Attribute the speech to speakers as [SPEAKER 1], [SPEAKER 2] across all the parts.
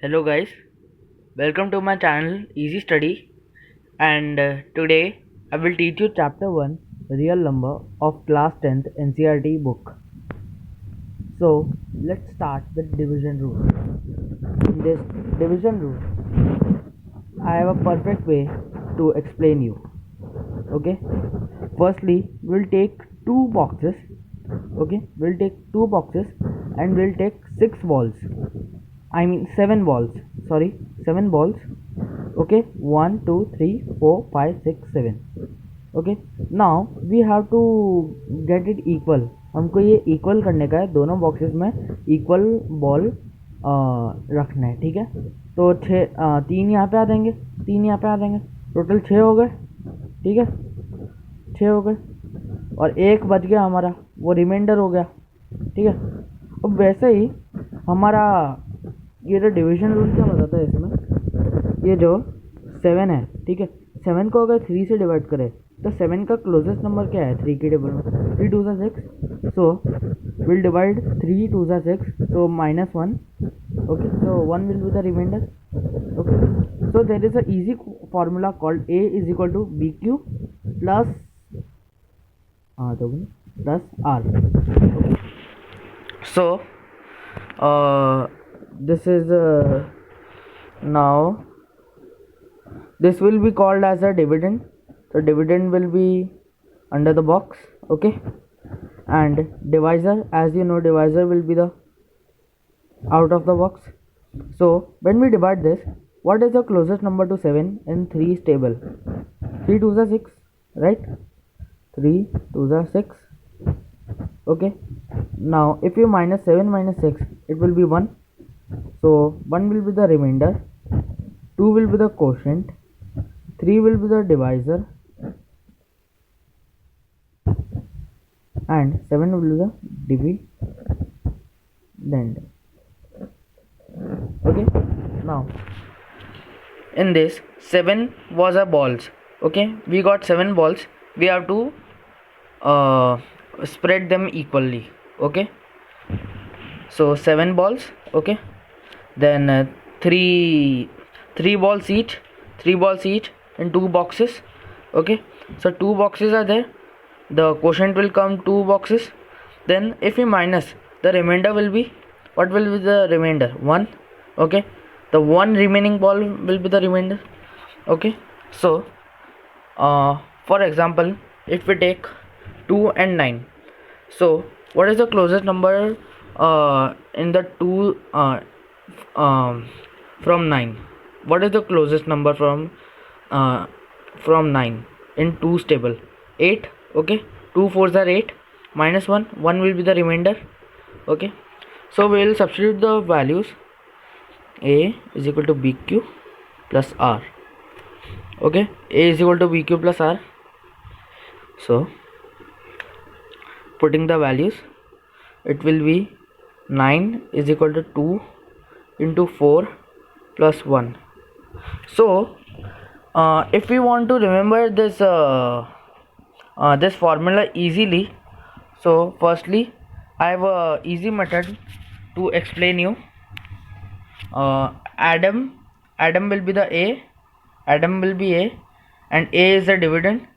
[SPEAKER 1] Hello guys, welcome to my channel Easy Study, and today I will teach you chapter 1 real number of class 10th NCERT book. So let's start with division rule. In this division rule, I have a perfect way to explain you. Okay, firstly we'll take two boxes. Okay, we'll take two boxes and we'll take 7 balls. Sorry, 7 balls. Okay, 1 2 3 4 5 6 7. Okay, now we have to get it equal. हमको ये equal करने का है, दोनों boxes में equal ball रखना है. ठीक है, तो तीन यहाँ पे आ जाएंगे, तीन यहाँ पे आ जाएंगे, टोटल 6 हो गए. ठीक है, 6 हो गए और एक बच गया हमारा, वो रिमाइंडर हो गया. ठीक है, अब वैसे ही हमारा ये जो डिवीजन रूल क्या बताता है, इसमें ये जो 7 है, ठीक है, 7 को अगर 3 से डिवाइड करें तो 7 का क्लोजेस्ट नंबर क्या है 3 की टेबल में, 3 2 6. So will divide 3 2 6, so -1. Okay, so 1 will be the remainder. Okay, so there is a easy formula called A is equal to BQ plus R. Okay. So this is now this will be called as a dividend. So dividend will be under the box. Okay, and divisor, as you know, divisor will be the out of the box. So when we divide this, what is the closest number to 7 in 3's table? 3 2 6, right? 3 2 6. Okay, now if you minus 7 minus 6, it will be 1. So 1 will be the remainder, 2 will be the quotient, 3 will be the divisor, and 7 will be the dividend. Okay, now in this 7 was a balls. Okay, we got 7 balls, we have to spread them equally. Okay, so 7 balls. Okay, then three balls each, 3 balls each in 2 boxes. Okay, so 2 boxes are there, the quotient will come 2 boxes. Then if we minus, the remainder will be, what will be the remainder? 1. Okay, the one remaining ball will be the remainder. Okay, so for example, if we take 2 and 9, so what is the closest number in the 2 from 9? What is the closest number from 9 in 2's table? 8. Okay, 2 4s are 8, minus 1, 1 will be the remainder. Okay, so we will substitute the values. A is equal to BQ plus R. Okay, A is equal to BQ plus R. So putting the values, it will be 9 is equal to 2 into 4 plus 1. So if we want to remember this this formula easily, so firstly I have a easy method to explain you. Adam will be the A, Adam will be A, and A is the dividend,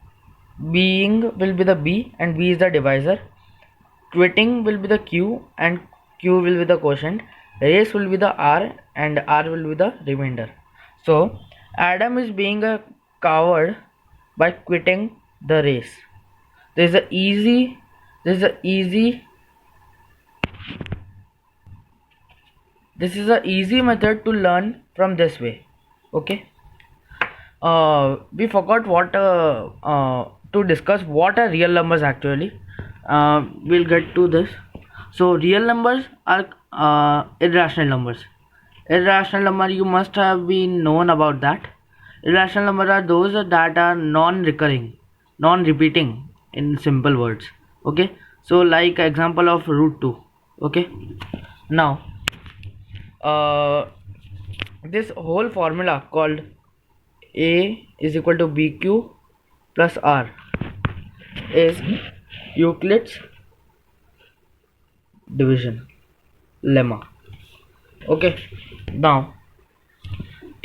[SPEAKER 1] being will be the B, and B is the divisor, quitting will be the Q, and Q will be the quotient, race will be the R, and R will be the remainder. So Adam is being a coward by quitting the race. This is a easy method to learn from this way. Okay, we forgot what to discuss what are real numbers actually. We'll get to this. So real numbers are irrational numbers. Irrational number, you must have been known about that. Irrational numbers are those that are non-recurring, non-repeating in simple words. Okay, so like example of root 2. Okay, now this whole formula called A is equal to BQ plus R is Euclid's division lemma. Okay, now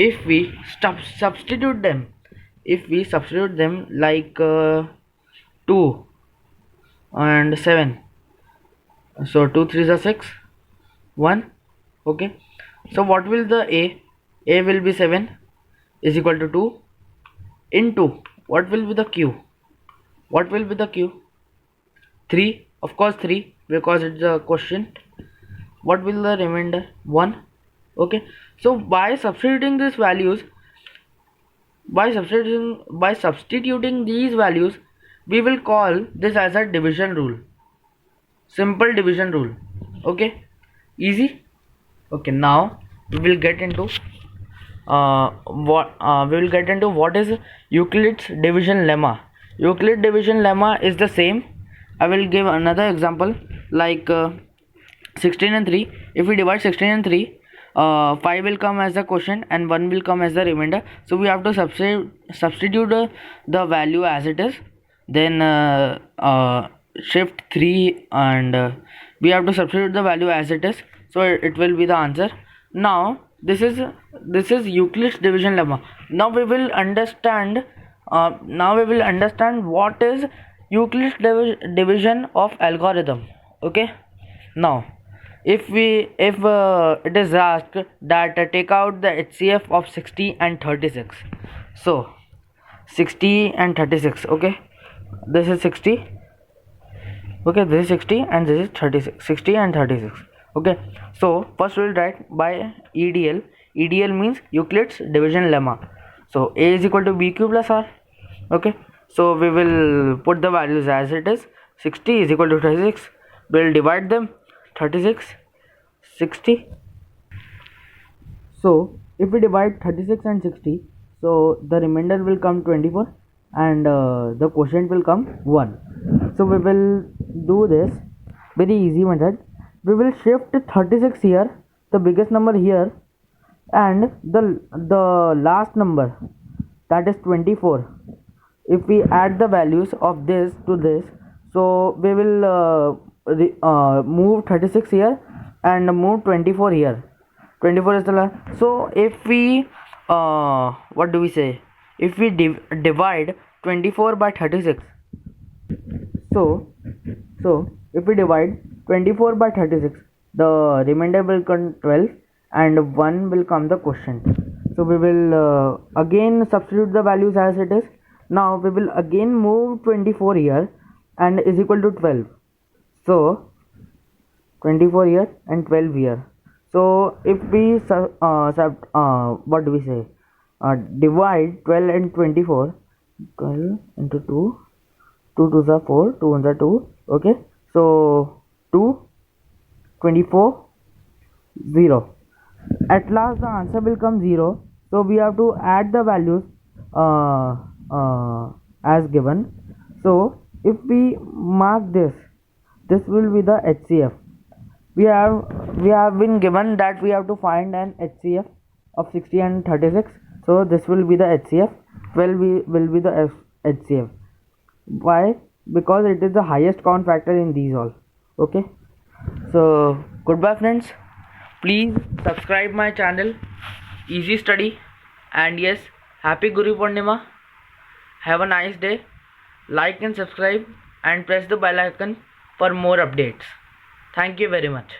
[SPEAKER 1] if we substitute them, like 2 and 7, so 2 3s are 6, 1. Okay, so what will the a will be 7 is equal to 2 into what will be the q, 3, of course 3, because it's a question. What will the remainder? 1. Okay, so by substituting these values, by substituting these values, we will call this as a division rule, simple division rule. Okay, easy. Okay, now we will get into what is Euclid's division lemma. Euclid division lemma is the same. I will give another example, like 16 and 3. If we divide 16 and 3, 5 will come as the quotient and 1 will come as the remainder. So we have to substitute the value as it is, then shift 3 and we have to substitute the value as it is, so it will be the answer. Now this is Euclid's division lemma. Now we will understand what is Euclid's division of algorithm. Okay, now if it is asked that take out the HCF of 60 and 36, so 60 and 36, okay, this is 60, okay, this is 60 and this is 36, 60 and 36. Okay, so first we will write by EDL. EDL means Euclid's division lemma. So a is equal to bq plus r. Okay, so we will put the values as it is. 60 is equal to 36. We will divide them, 36, 60. So if we divide 36 and 60, so the remainder will come 24 and the quotient will come 1. So we will do this very easy method. We will shift 36 here, the biggest number here, and the last number, that is 24. If we add the values of this to this, so we will move 36 here and move 24 here. 24 is the last. So if we what do we say, if we divide 24 by 36, so if we divide 24 by 36, the remainder will come 12 and 1 will come the quotient. So we will again substitute the values as it is. Now we will again move 24 here and is equal to 12. So 24 here and 12 here. So if we what do we say, divide 12 and 24, 12 into 2, 2 2s are 4, 2 1s are 2. Okay, so 2, 24, 0. At last the answer will come 0. So we have to add the values as given. So if we mark this will be the HCF. We have been given that we have to find an HCF of 60 and 36. So this will be the HCF. 12 will be the HCF. Why? Because it is the highest count factor in these all. Okay, so goodbye friends, please subscribe my channel Easy Study, and yes, happy Guru Purnima. Have a nice day. Like and subscribe and press the bell icon for more updates. Thank you very much.